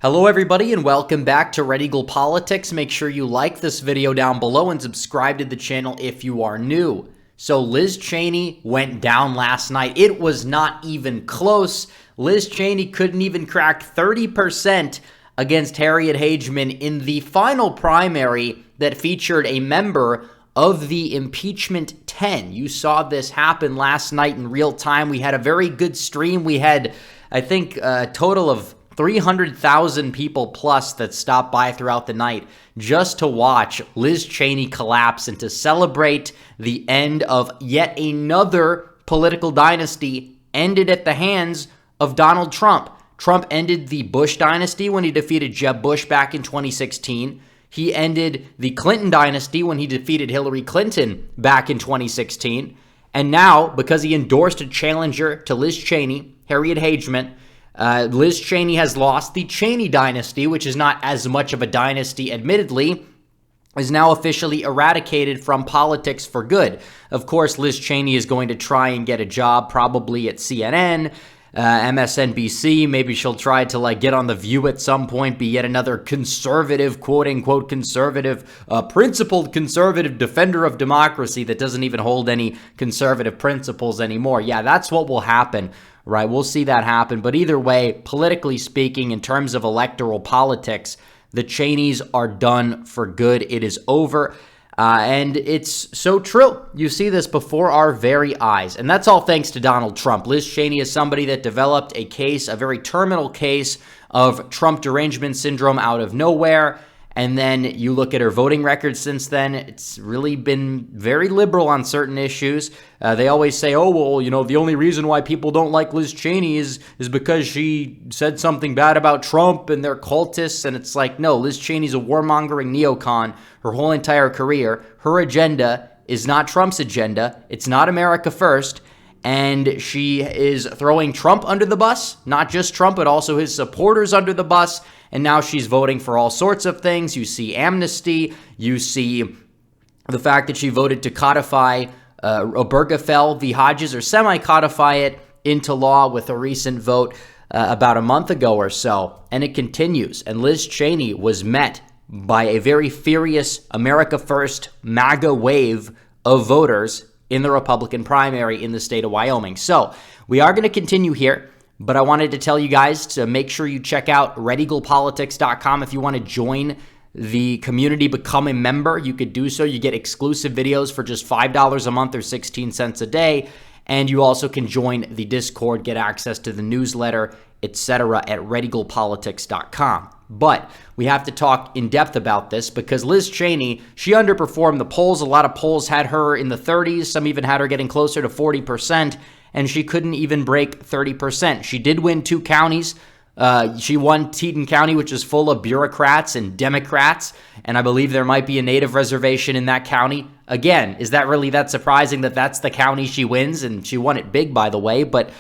Hello everybody and welcome back to Red Eagle Politics. Make sure you like this video down below and subscribe to the channel if you are new. So Liz Cheney went down last night. It was not even close. Liz Cheney couldn't even crack 30% against Harriet Hageman in the final primary that featured a member of the Impeachment 10. You saw this happen last night in real time. We had a very good stream. We had, I think, a total of 300,000 people plus that stopped by throughout the night just to watch Liz Cheney collapse and to celebrate the end of yet another political dynasty ended at the hands of Donald Trump. Trump ended the Bush dynasty when he defeated Jeb Bush back in 2016. He ended the Clinton dynasty when he defeated Hillary Clinton back in 2016. And now, because he endorsed a challenger to Liz Cheney, Harriet Hageman, Liz Cheney has lost. The Cheney dynasty, which is not as much of a dynasty, admittedly, is now officially eradicated from politics for good. Of course, Liz Cheney is going to try and get a job probably at CNN, MSNBC. Maybe she'll try to get on The View at some point, be yet another conservative, quote-unquote conservative, principled conservative defender of democracy that doesn't even hold any conservative principles anymore. Yeah, that's what will happen. Right, we'll see that happen. But either way, politically speaking, in terms of electoral politics, the Cheneys are done for good. It is over. And it's so true. You see this before our very eyes. And that's all thanks to Donald Trump. Liz Cheney is somebody that developed a case, a very terminal case of Trump derangement syndrome out of nowhere. And then you look at her voting record since then, it's really been very liberal on certain issues. They always say, oh, well, the only reason why people don't like Liz Cheney is because she said something bad about Trump and they're cultists. And it's like, no, Liz Cheney's a warmongering neocon her whole entire career. Her agenda is not Trump's agenda. It's not America first. And she is throwing Trump under the bus, not just Trump, but also his supporters under the bus. And now she's voting for all sorts of things. You see amnesty. You see the fact that she voted to codify Obergefell v. Hodges, or semi-codify it into law with a recent vote about a month ago or so. And it continues. And Liz Cheney was met by a very furious America First MAGA wave of voters in the Republican primary in the state of Wyoming. So we are going to continue here, but I wanted to tell you guys to make sure you check out redeaglepolitics.com if you want to join the community, become a member. You could do so. You get exclusive videos for just $5 a month or 16 cents a day. And you also can join the Discord, get access to the newsletter, etc. at redeaglepolitics.com. But we have to talk in depth about this because Liz Cheney, she underperformed the polls. A lot of polls had her in the 30s. Some even had her getting closer to 40%, and she couldn't even break 30%. She did win 2 counties. She won Teton County, which is full of bureaucrats and Democrats, and I believe there might be a native reservation in that county. Again, is that really that surprising that that's the county she wins? And she won it big, by the way, but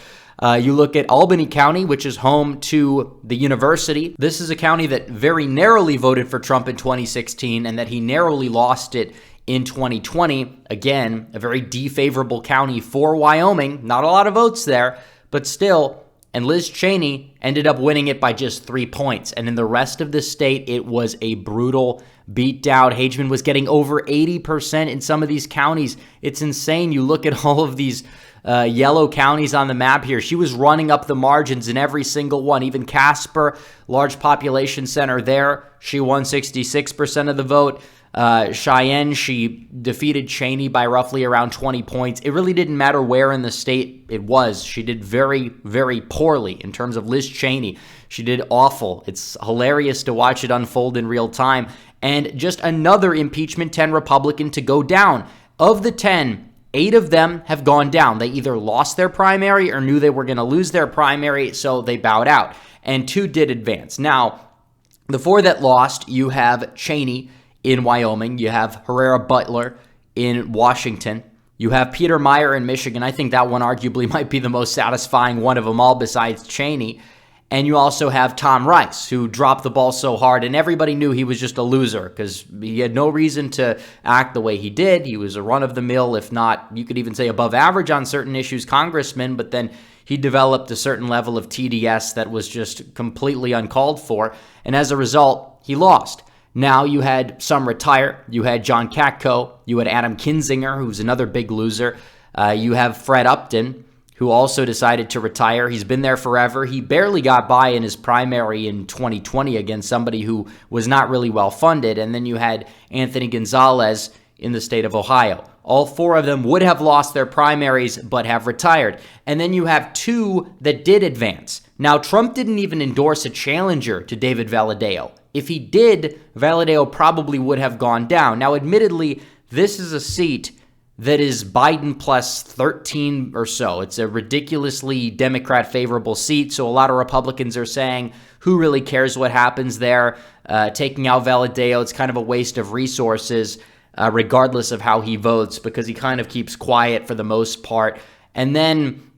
you look at Albany County, which is home to the university. This is a county that very narrowly voted for Trump in 2016 and that he narrowly lost it in 2020. Again, a very defavorable county for Wyoming. Not a lot of votes there, but still. And Liz Cheney ended up winning it by just 3 points. And in the rest of the state, it was a brutal beatdown. Hageman was getting over 80% in some of these counties. It's insane. You look at all of these yellow counties on the map here. She was running up the margins in every single one. Even Casper, large population center there, she won 66% of the vote. Cheyenne, she defeated Cheney by roughly around 20 points. It really didn't matter where in the state it was. She did very, very poorly in terms of Liz Cheney. She did awful. It's hilarious to watch it unfold in real time. And just another Impeachment 10 Republican to go down. Of the 10, 8 of them have gone down. They either lost their primary or knew they were going to lose their primary, so they bowed out. And 2 did advance. Now, the 4 that lost, you have Cheney in Wyoming. You have Herrera Butler in Washington. You have Peter Meyer in Michigan. I think that one arguably might be the most satisfying one of them all besides Cheney. And you also have Tom Rice, who dropped the ball so hard, and everybody knew he was just a loser because he had no reason to act the way he did. He was a run-of-the-mill, if not, you could even say above average on certain issues, congressman, but then he developed a certain level of TDS that was just completely uncalled for, and as a result, he lost. Now you had some retire. You had John Katko. You had Adam Kinzinger, who's another big loser. You have Fred Upton, who also decided to retire. He's been there forever. He barely got by in his primary in 2020 against somebody who was not really well funded. And then you had Anthony Gonzalez in the state of Ohio. All four of them would have lost their primaries but have retired. And then you have two that did advance. Now, Trump didn't even endorse a challenger to David Valadao. If he did, Valadao probably would have gone down. Now, admittedly, this is a seat that is Biden plus 13 or so. It's a ridiculously Democrat-favorable seat, so a lot of Republicans are saying, who really cares what happens there? Taking out Valadao, it's kind of a waste of resources, regardless of how he votes, because he kind of keeps quiet for the most part. And then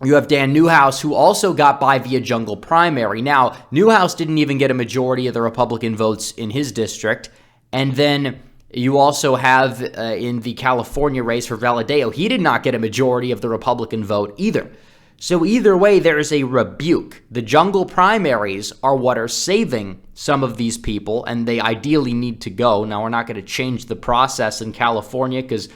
you have Dan Newhouse, who also got by via jungle primary. Now, Newhouse didn't even get a majority of the Republican votes in his district. And then you also have in the California race for Valadao, he did not get a majority of the Republican vote either. So either way, there is a rebuke. The jungle primaries are what are saving some of these people, and they ideally need to go. Now, we're not going to change the process in California because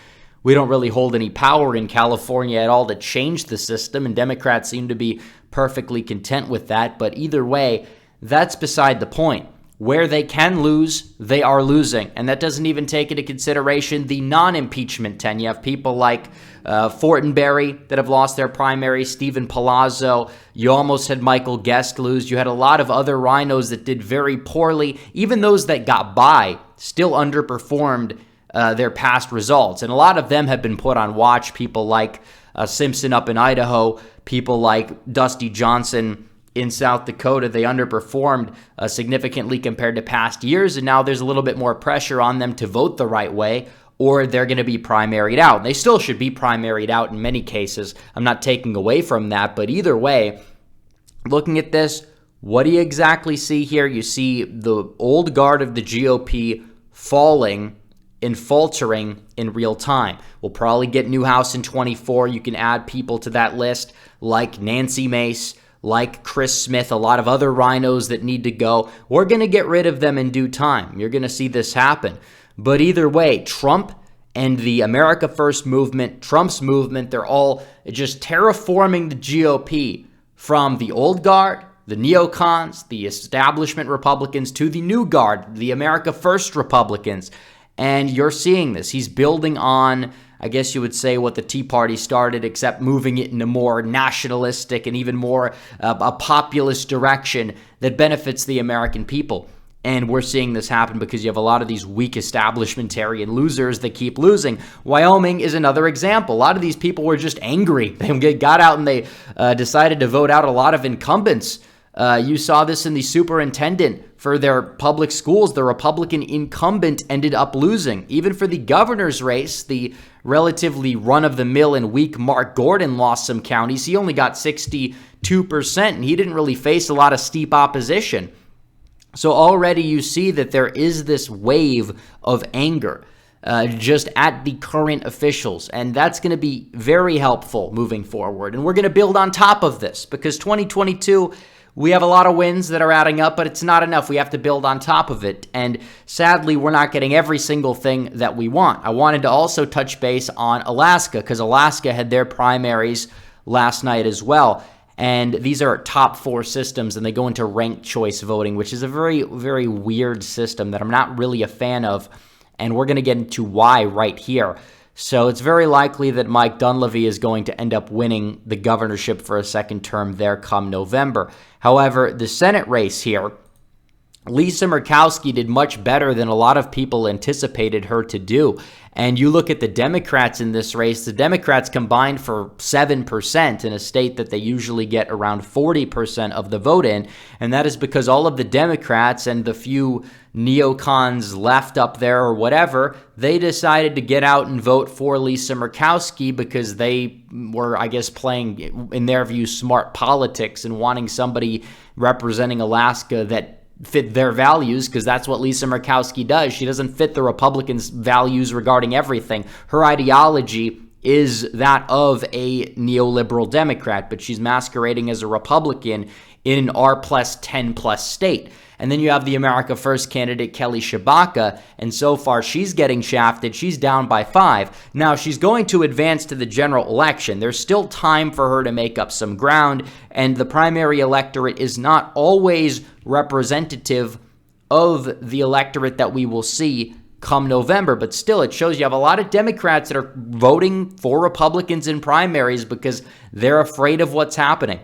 we don't really hold any power in California at all to change the system, and Democrats seem to be perfectly content with that. But either way, that's beside the point. Where they can lose, they are losing. And that doesn't even take into consideration the non-impeachment 10. You have people like Fortenberry that have lost their primary, Stephen Palazzo. You almost had Michael Guest lose. You had a lot of other rhinos that did very poorly. Even those that got by still underperformed their past results. And a lot of them have been put on watch. People like Simpson up in Idaho, people like Dusty Johnson in South Dakota. They underperformed significantly compared to past years, and now there's a little bit more pressure on them to vote the right way, or they're going to be primaried out. They still should be primaried out in many cases. I'm not taking away from that, but either way, looking at this, what do you exactly see here? You see the old guard of the GOP falling and faltering in real time. We'll probably get Newhouse in 24. You can add people to that list like Nancy Mace, like Chris Smith, a lot of other rhinos that need to go. We're going to get rid of them in due time. You're going to see this happen. But either way, Trump and the America First movement, Trump's movement, they're all just terraforming the GOP from the old guard, the neocons, the establishment Republicans, to the new guard, the America First Republicans. And you're seeing this. He's building on, I guess you would say, what the Tea Party started, except moving it in a more nationalistic and even more a populist direction that benefits the American people. And we're seeing this happen because you have a lot of these weak establishmentarian losers that keep losing. Wyoming is another example. A lot of these people were just angry. They got out and they decided to vote out a lot of incumbents. You saw this in the superintendent for their public schools. The Republican incumbent ended up losing. Even for the governor's race, the relatively run-of-the-mill and weak Mark Gordon lost some counties. He only got 62%, and he didn't really face a lot of steep opposition. So already you see that there is this wave of anger just at the current officials, and that's going to be very helpful moving forward. And we're going to build on top of this because 2022, we have a lot of wins that are adding up, but it's not enough. We have to build on top of it. And sadly, we're not getting every single thing that we want. I wanted to also touch base on Alaska because Alaska had their primaries last night as well. And these are top 4 systems, and they go into ranked choice voting, which is a very, very weird system that I'm not really a fan of. And we're going to get into why right here. So it's very likely that Mike Dunleavy is going to end up winning the governorship for a second term there come November. However, the Senate race here, Lisa Murkowski did much better than a lot of people anticipated her to do. And you look at the Democrats in this race, the Democrats combined for 7% in a state that they usually get around 40% of the vote in. And that is because all of the Democrats and the few neocons left up there or whatever, they decided to get out and vote for Lisa Murkowski because they were, I guess, playing, in their view, smart politics and wanting somebody representing Alaska that fit their values, because that's what Lisa Murkowski does. She doesn't fit the Republicans' values regarding everything. Her ideology is that of a neoliberal Democrat, but she's masquerading as a Republican in an R+10+ state. And then you have the America First candidate, Kelly Tshibaka, and so far she's getting shafted. She's down by 5. Now, she's going to advance to the general election. There's still time for her to make up some ground, and the primary electorate is not always representative of the electorate that we will see come November. But still, it shows you have a lot of Democrats that are voting for Republicans in primaries because they're afraid of what's happening.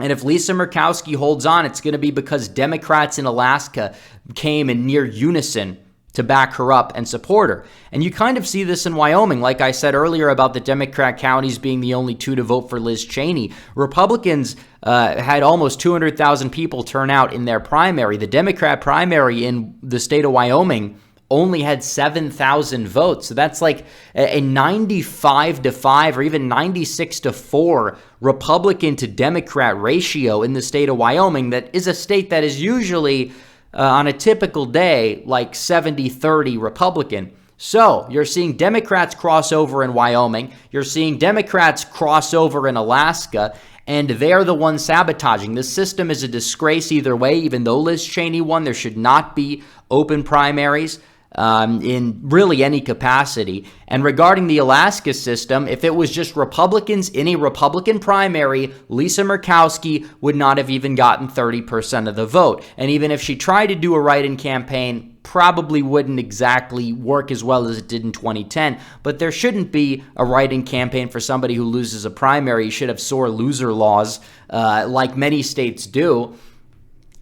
And if Lisa Murkowski holds on, it's going to be because Democrats in Alaska came in near unison to back her up and support her. And you kind of see this in Wyoming. Like I said earlier about the Democrat counties being the only 2 to vote for Liz Cheney, Republicans had almost 200,000 people turn out in their primary. The Democrat primary in the state of Wyoming only had 7,000 votes. So that's like a 95-5 or even 96-4 Republican to Democrat ratio in the state of Wyoming. That is a state that is usually, on a typical day, like 70-30 Republican. So you're seeing Democrats cross over in Wyoming. You're seeing Democrats cross over in Alaska. And they're the ones sabotaging. This system is a disgrace either way. Even though Liz Cheney won, there should not be open primaries in really any capacity. And regarding the Alaska system, if it was just Republicans in a Republican primary, Lisa Murkowski would not have even gotten 30% of the vote. And even if she tried to do a write-in campaign, probably wouldn't exactly work as well as it did in 2010. But there shouldn't be a write-in campaign for somebody who loses a primary. You should have sore loser laws like many states do.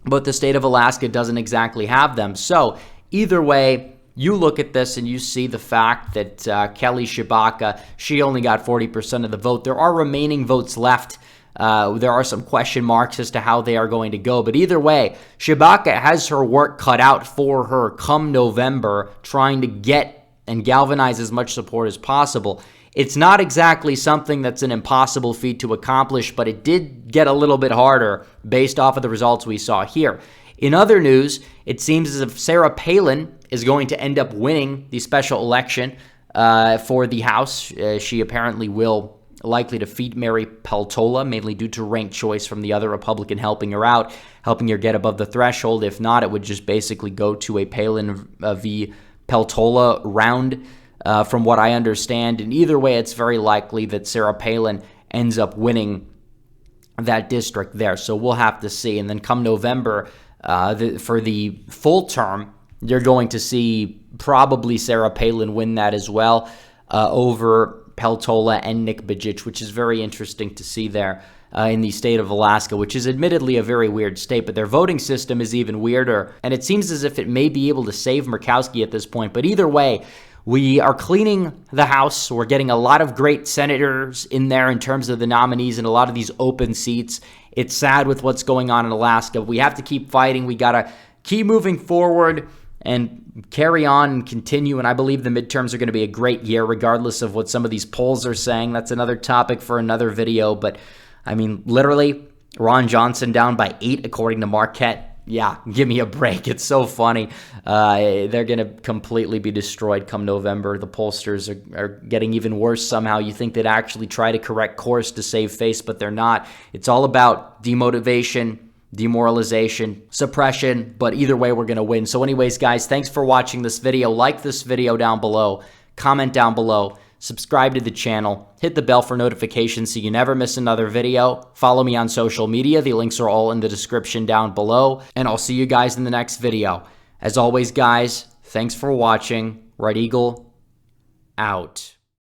But the state of Alaska doesn't exactly have them. So either way, you look at this and you see the fact that Kelly Tshibaka, she only got 40% of the vote. There are remaining votes left. There are some question marks as to how they are going to go. But either way, Tshibaka has her work cut out for her come November, trying to get and galvanize as much support as possible. It's not exactly something that's an impossible feat to accomplish, but it did get a little bit harder based off of the results we saw here. In other news, it seems as if Sarah Palin is going to end up winning the special election for the House. She apparently will likely defeat Mary Peltola, mainly due to ranked choice from the other Republican helping her out, helping her get above the threshold. If not, it would just basically go to a Palin v. Peltola round, from what I understand. And either way, it's very likely that Sarah Palin ends up winning that district there. So we'll have to see. And then come November, for the full term, you're going to see probably Sarah Palin win that as well over Peltola and Nick Bajich, which is very interesting to see there in the state of Alaska, which is admittedly a very weird state, but their voting system is even weirder, and it seems as if it may be able to save Murkowski at this point. But either way, we are cleaning the House. We're getting a lot of great senators in there in terms of the nominees and a lot of these open seats. It's sad with what's going on in Alaska. We have to keep fighting. We got to keep moving forward and carry on and continue. And I believe the midterms are going to be a great year, regardless of what some of these polls are saying. That's another topic for another video. But, I mean, literally, Ron Johnson down by 8, according to Marquette. Yeah, give me a break. It's so funny. They're going to completely be destroyed come November. The pollsters are getting even worse somehow. You think they'd actually try to correct course to save face, but they're not. It's all about demotivation, demoralization, suppression, but either way, we're going to win. So anyways, guys, thanks for watching this video. Like this video down below, comment down below, subscribe to the channel, hit the bell for notifications so you never miss another video. Follow me on social media. The links are all in the description down below, and I'll see you guys in the next video. As always, guys, thanks for watching. Red Eagle, out.